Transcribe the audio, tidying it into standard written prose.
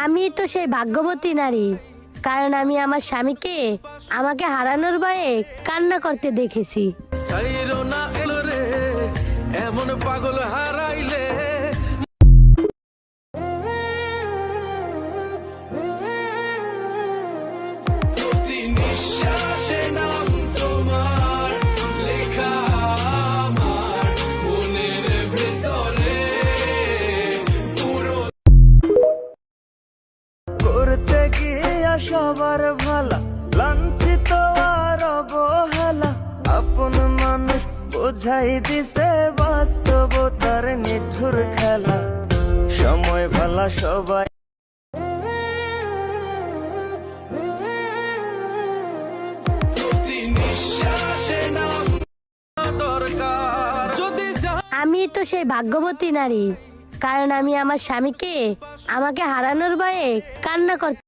আমি তো সেই ভাগ্যবতী নারী, কারণ আমি আমার স্বামীকে আমাকে হারানোর ভয়ে কান্না করতে দেখেছি। সাইরো না এলো রে এমন পাগল হারাইলে। প্রতি নিঃশ্বাসে নাম তোমার লেখা আমার মনের ভেতরে পুরো। করতে গিয়া সবার ভালা লাঞ্ছিত আর অবহেলা, আপন মানুষ বোঝাই দিছে বাস্তবতার নিঠুর খেলা। সময় ভালা সবাই প্রতি নিঃশ্বাসে নাম দরকার যদি আমি তো সেই ভাগ্যবতী নারী, কারণ আমি আমার স্বামীকে আমাকে হারানোর ভয়ে কান্না করতে